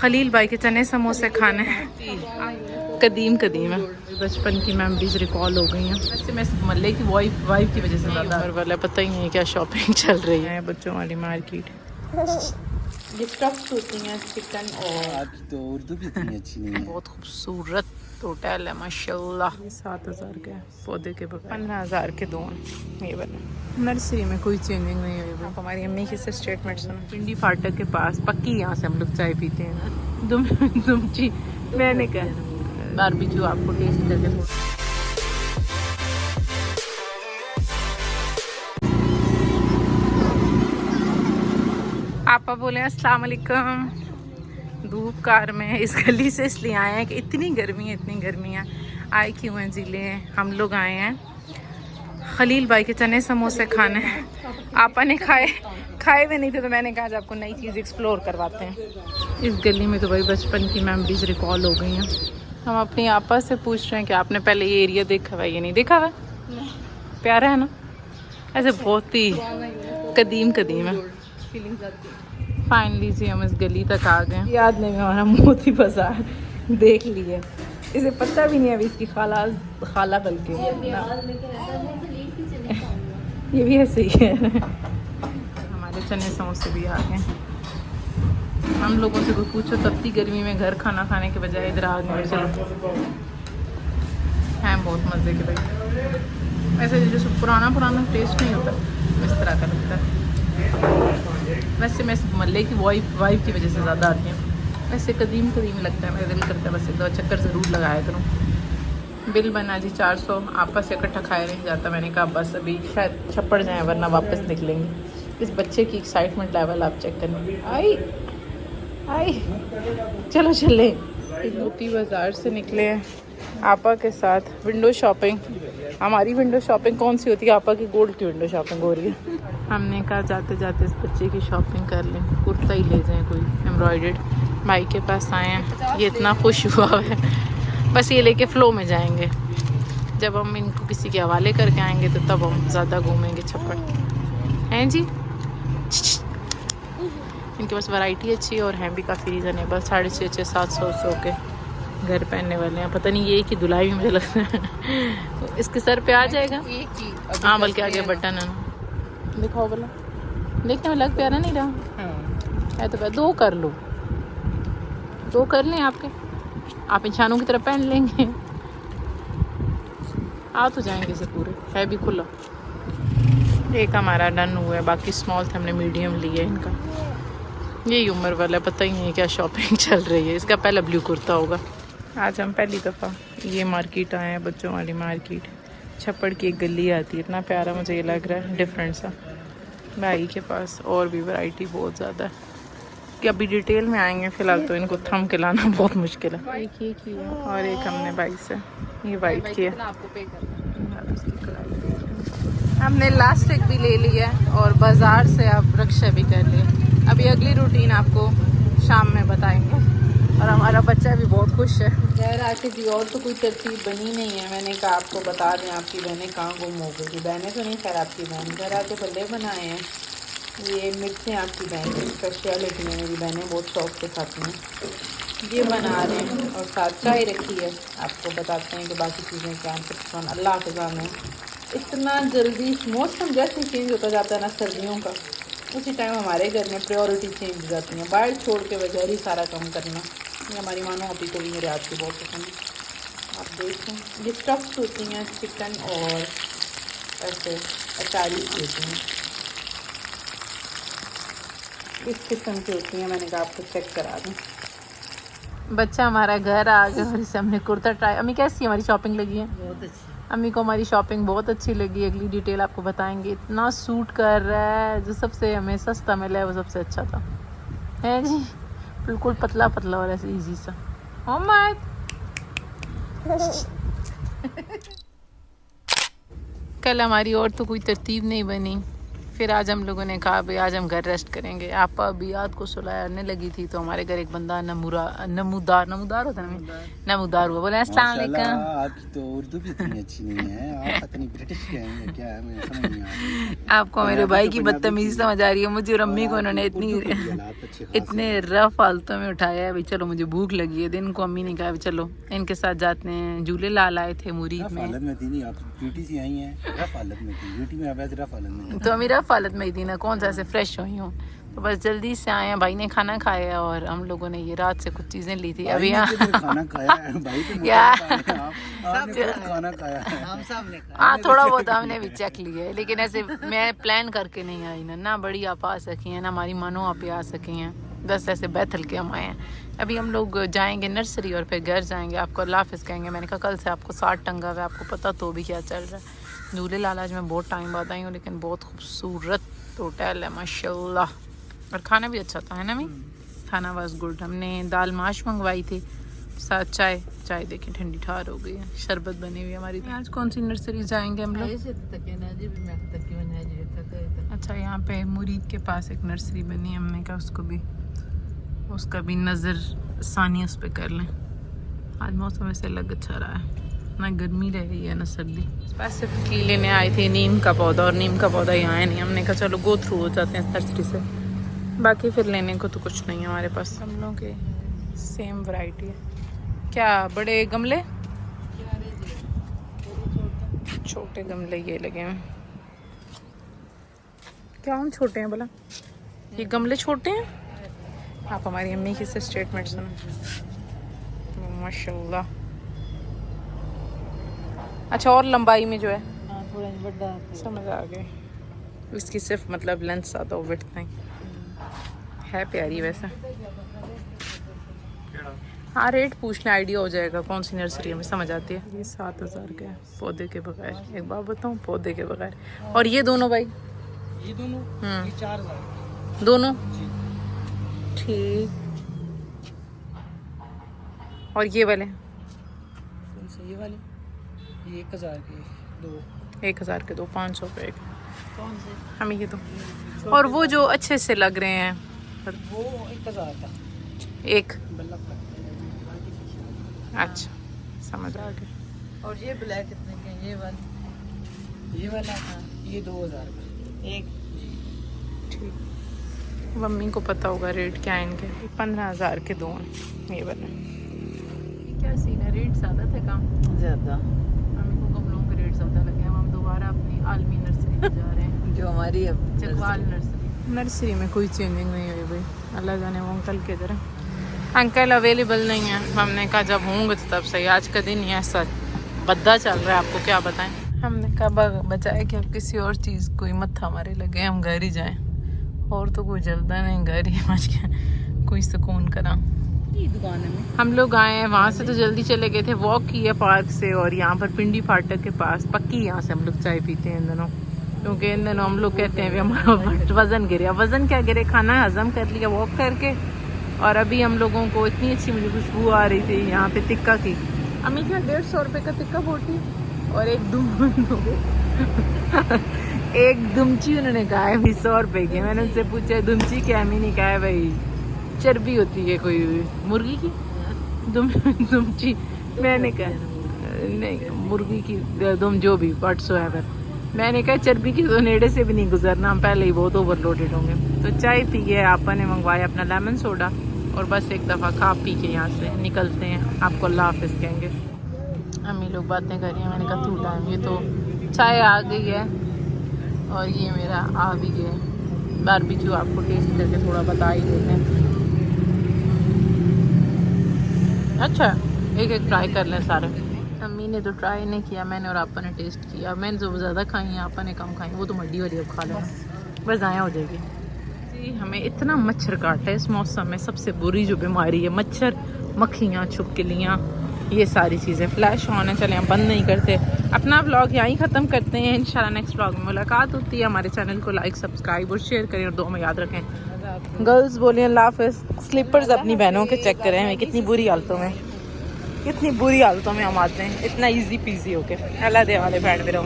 खलील भाई के चने समोसे खाने कदीम कदीम है। बचपन की मेमोरीज रिकॉल हो गई हैं। वैसे मैं मल्ले की वाइफ की वजह से ज़्यादा उम्र वाला पता ही नहीं है क्या शॉपिंग चल रही है बच्चों वाली मार्केट। ये स्टफ्स होती हैं चिकन और आपकी तो उर्दू भी इतनी अच्छी नहीं है। बहुत खूबसूरत होटल है माशाल्लाह। 7,000 के पौधे के बगैर 15,000 के दो हैं। ये वाला नर्सरी में कोई चेंजिंग नहीं हुई। आप हमारी अम्मी की से स्टेटमेंट सुनो। पिंडी फाटक के पास पक्की यहाँ से हम लोग चाय पीते हैं। दुमची मैंने कहा बारबेक्यू आपको टेस्ट करके आपा बोले अस्सलाम वालेकुम। धूप कार में इस गली से इसलिए आए हैं कि इतनी गर्मी है। आए क्यों हैं जिले हम लोग आए हैं खलील भाई के चने समोसे खाने। आपा ने खाए हुए नहीं थे तो मैंने कहा आपको नई चीज़ एक्सप्लोर करवाते हैं। इस गली में तो भाई बचपन की मेमोरीज रिकॉल हो गई हैं। हम अपनी आपा से पूछ रहे हैं कि आपने पहले ये एरिया देखा हुआ ये नहीं देखा हुआ? प्यारा है ना, ऐसे बहुत ही कदीम है। फाइनली जी हम इस गली तक आ गए। याद नहीं हमारा मोती बाजार देख लिए। इसे पता भी नहीं है अभी इसकी खाला बल्कि ये भी ऐसे ही है। हमारे चने समोसे भी आ गए। हम लोगों से कोई पूछो तपती गर्मी में घर खाना खाने के बजाय इधर आ गए। चलो हैं बहुत मज़े के भाई। ऐसे जैसे पुराना टेस्ट नहीं होता इस तरह का लगता है। वैसे मैं मल्ले की वाइफ की वजह से ज़्यादा आती हूँ। वैसे कदीम लगता है। मेरा दिल करता है बस एक दो चक्कर ज़रूर लगाया करूँ। बिल बना जी 400। आपस से इकट्ठा खाया नहीं जाता। मैंने कहा बस अभी शायद छप्पड़ जाए वरना वापस निकलेंगे। इस बच्चे की एक्साइटमेंट लेवल आप चेक करना। आई चलो चले। मोती बाज़ार से निकले हैं आपा के साथ। विंडो शॉपिंग हमारी विंडो शॉपिंग कौन सी होती है? आपा की गोल्ड की विंडो शॉपिंग हो रही है। हमने कहा जाते जाते इस बच्चे की शॉपिंग कर लें, कुर्ता ही ले जाएं कोई एम्ब्रॉयडर्ड। भाई के पास आए हैं, ये इतना खुश हुआ है बस ये लेके फ़्लो में जाएंगे। जब हम इनको किसी के हवाले करके आएंगे तो तब हम ज़्यादा घूमेंगे छप्पड़। हैं जी इनके पास वैरायटी अच्छी है और हैं भी काफ़ी रीज़नेबल। 650-700 के घर पहनने वाले हैं। पता नहीं ये की धुलाई भी मुझे लगता है इसके सर पे आ जाएगा। हाँ बल्कि आगे बटन है ना, दिखाओ बोला। देखने में लग प्यारा नहीं रहा है तो दो कर लो, दो कर लें आपके। आप इंसानों की तरह पहन लेंगे। आ तो जाएंगे से पूरे, है भी खुला। एक हमारा डन हुआ है, बाकी स्मॉल थे हमने मीडियम लिया इनका। यही उम्र वाला पता ही नहीं है क्या शॉपिंग चल रही है। इसका पहला ब्लू कुर्ता होगा। आज हम पहली दफ़ा ये मार्केट आए हैं, बच्चों वाली मार्केट। छप्पड़ की एक गली आती है, इतना प्यारा मुझे ये लग रहा है, डिफरेंट सा। भाई के पास और भी वैरायटी बहुत ज़्यादा है कि अभी डिटेल में आएंगे। फ़िलहाल तो इनको थम के लाना बहुत मुश्किल है। एक ये की है और एक हमने भाई से ये वाइट की है। हमने लास्टिक भी ले लिया और बाज़ार से अब रक्षा भी कर लिए। अभी अगली रूटीन आपको शाम में बताएंगे। और हमारा बच्चा भी बहुत खुश है। घर आके जी और तो कोई तरतीब बनी नहीं है। मैंने कहा आपको बता दें आपकी बहनें कहाँ गुम हो गई थी। बहनें तो नहीं खैर आपकी बहन घर आके भल्ले बनाए हैं। ये मिर्चें आपकी बहन की स्पेशलिटी है। मेरी बहनें बहुत शौक से खाती हैं। ये बना रहे हैं और साथ चाय रखी है। आपको बताते हैं कि बाकी चीज़ें क्या हैं। अल्लाह के सामने इतना जल्दी मौसम जैसे चेंज होता जाता है ना सर्दियों का, उसी टाइम हमारे घर में प्रायोरिटी चेंज हो जाती है। बाहर छोड़ के वजह ही सारा काम करना। ये हमारी मानो अपी को भी मेरे हाथ की बहुत पसंद है। आप देखें ये स्टफ्स होती हैं चिकन और ऐसे अचारी होती हैं, इस किस्म की होती हैं। मैंने कहा आपको चेक करा दूँ। बच्चा हमारा घर आ गया और इसे हमने कुर्ता ट्राई। अम्मी कैसी हमारी शॉपिंग लगी है? बहुत अच्छी। अम्मी को हमारी शॉपिंग बहुत अच्छी लगी। अगली डिटेल आपको बताएंगे। इतना सूट कर रहा है, जो सबसे हमें सस्ता मिला है वो सबसे अच्छा था। है जी बिल्कुल पतला और ऐसे इजी सा। कल हमारी और तो कोई तरतीब नहीं बनी, फिर आज हम लोगों ने कहा भाई आज हम घर रेस्ट करेंगे। आप अभी रात को सुलाने लगी थी तो हमारे घर एक बंदा नमूदार होता है ना, नमूदार हुआ, बोले अस्सलाम वालेकुम। आपकी तो उर्दू भी इतनी अच्छी नहीं है, आप पता नहीं ब्रिटिश के हैं क्या है, मुझे समझ नहीं आ रही। आपको मेरे भाई की बदतमीजी समझ आ रही है। मुझे और अम्मी को उन्होंने इतने रफ हालतों में उठाया है। भाई चलो मुझे भूख लगी है। दिन को अम्मी ने कहा चलो इनके साथ जाते हैं। झूले लाल आए थे मुरीद में। हालत में थी नहीं, आप ब्यूटी से आई हैं, रफ हालत में थी। ब्यूटी में आप ऐसे रफ हालत में तो अम्मी रफ हालत में ही थी ना, कौन सा ऐसे फ्रेश हुई हूँ। तो बस जल्दी से आए हैं, भाई ने खाना खाया और हम लोगों ने ये रात से कुछ चीज़ें ली थी। अभी खाना खाया है भाई, खाना खाया है हम सब ने। हाँ थोड़ा बहुत हमने भी चेक लिया है, लेकिन ऐसे मैं प्लान करके नहीं आई ना बड़ी आप आ सकी हैं ना हमारी मानो आप आ सकी हैं, बस ऐसे बैठल के हम आए हैं। अभी हम लोग जाएंगे नर्सरी और फिर घर जाएंगे। आपको अल्लाह हाफ़िज़ कहेंगे। मैंने कहा कल से आपको 60 टंगा हुआ है, आपको पता तो भी क्या चल रहा है। झूले लाल आज मैं बहुत टाइम बाद आई हूँ, लेकिन बहुत खूबसूरत होटल है माशाल्लाह, और खाना भी अच्छा था है ना। मैं खाना वाज गुड। हमने दाल माश मंगवाई थी, साथ चाय देखिए ठंडी ठार हो गई है, शरबत बनी हुई है हमारी। आज कौन सी नर्सरी जाएंगे हम लोग? अच्छा यहाँ पे मुरीद के पास एक नर्सरी बनी है, हमने कहा उसका भी नज़र सानी उस पर कर लें। आज मौसम ऐसे लग अच्छा रहा है, ना गर्मी रह रही है ना सर्दी। स्पेसिफिकली लेने आए थे नीम का पौधा, और नीम का पौधा यहाँ है नहीं। हमने कहा चलो गो थ्रू हो जाते हैं नर्सरी से, बाकी फिर लेने को तो कुछ नहीं है हमारे पास। हम लोगों के सेम वैरायटी है। क्या बड़े गमले, छोटे गमले ये लगे हैं। क्या हम छोटे हैं भला? ये गमले छोटे हैं। आप हमारी अम्मी की से स्टेटमेंट सुनो माशाल्लाह। अच्छा और लंबाई में जो है समझ आ गए, इसकी सिर्फ मतलब लेंथ ज़्यादा हो, विड्थ नहीं है। प्यारी वैसे। हाँ रेट पूछना आइडिया हो जाएगा कौन सी नर्सरी में समझ आती है। ये 7000 का है पौधे के बगैर। एक बात बताऊँ, पौधे के बगैर। और ये दोनों भाई, ये दोनों ये 4000 दोनों ठीक। और ये वाले कौन से? ये वाले ये 1000 के दो, 1000 के दो, 500 रुपये एक। कौन से? हमें ये दो। और वो जो अच्छे से लग रहे हैं वो 1000 का एक। अच्छा समझ आ गया। और ये ब्लैक कितने के? ये वाला ये 2000 का एक। ठीक, मम्मी को पता होगा रेट क्या है इनके। 15000 के दो हैं ये वाले। क्या सीन है, रेट ज़्यादा थे कम ज़्यादा। मम्मी को गमलों के रेट ज़्यादा लगे। हम दोबारा अपनी आलमी नर्सरी में जा रहे हैं जो हमारी चकवाल नर्सरी में कोई चेंजिंग नहीं हुई भाई। अल्लाह जाने वो अंकल के तरह अंकल अवेलेबल नहीं है। हमने कहा जब होंगे तो तब सही। आज का दिन ही ऐसा बद्दा चल रहा है, आपको क्या बताएं। हमने कहा बचाए कि अब किसी और चीज़ कोई मत्था हमारे लगे, हम घर ही जाएं। और तो कोई जलता नहीं, घर ही मच गया, कोई सुकून करा। दुकान में हम लोग आए हैं वहाँ से तो जल्दी चले गए थे, वॉक किया पार्क से, और यहाँ पर पिंडी फाटक के पास पक्की यहाँ से हम लोग चाय पीते हैं इन दिनों, क्योंकि इन दिनों हम लोग कहते हैं हमारा वज़न गिरे। वज़न क्या गिरे, खाना हजम कर लिया वॉक करके। और अभी हम लोगों को इतनी अच्छी मुझे खुशबू आ रही थी यहाँ पे टिक्का की। अम्मी क्या 150 रुपये का टिक्का बोटी और एक दुमची उन्होंने कहा है 100 रुपये की। मैंने उनसे पूछा दुमची क्या? अम्मी ने कहा है भाई चर्बी होती है कोई मुर्गी की दुमची। मैंने कहा नहीं मुर्गी की दुम जो भी व्हाट्सो है। मैंने कहा चर्बी की तो नेड़े से भी नहीं गुजरना, हम पहले ही बहुत ओवरलोडेड होंगे। तो चाय पिए, आपा ने मंगवाया अपना लेमन सोडा, और बस एक दफ़ा खा पी के यहाँ से निकलते हैं। आपको अल्लाह हाफ़िज़ कहेंगे। अम्मी लोग बातें कर रही हैं। मैंने कहा तू टाइम, ये तो चाय आ गई है और ये मेरा आ भी गया। बारबेक्यू आपको टेस्ट करके थोड़ा बता ही देते हैं। अच्छा एक एक ट्राई कर लें सारे। अम्मी ने तो ट्राई नहीं किया, मैंने और आपा ने टेस्ट किया। मैंने जो ज़्यादा खाई हैं, आपा ने कम खाई, वो तो मड्डी वाली अब खा लेना, बस ज़ाया हो जाएगी जी। हमें इतना मच्छर काटा है इस मौसम में। सबसे बुरी जो बीमारी है मच्छर, मक्खियाँ, छिपकलियाँ, ये सारी चीज़ें। फ्लैश ऑन है, चलें हम बंद नहीं करते। अपना व्लॉग यहीं ख़त्म करते हैं। इंशाल्लाह नेक्स्ट व्लॉग में मुलाकात होती है। हमारे चैनल को लाइक सब्सक्राइब और शेयर करें, और 2 में याद रखें। गर्ल्स बोलिए अल्लाह हाफ़िज़। स्लीपर्स अपनी बहनों के चेक करें, हमें कितनी बुरी हालतों में हम आते हैं, इतना इजी पीजी होके। अल्लाह दे वाले बैठ भी रहो।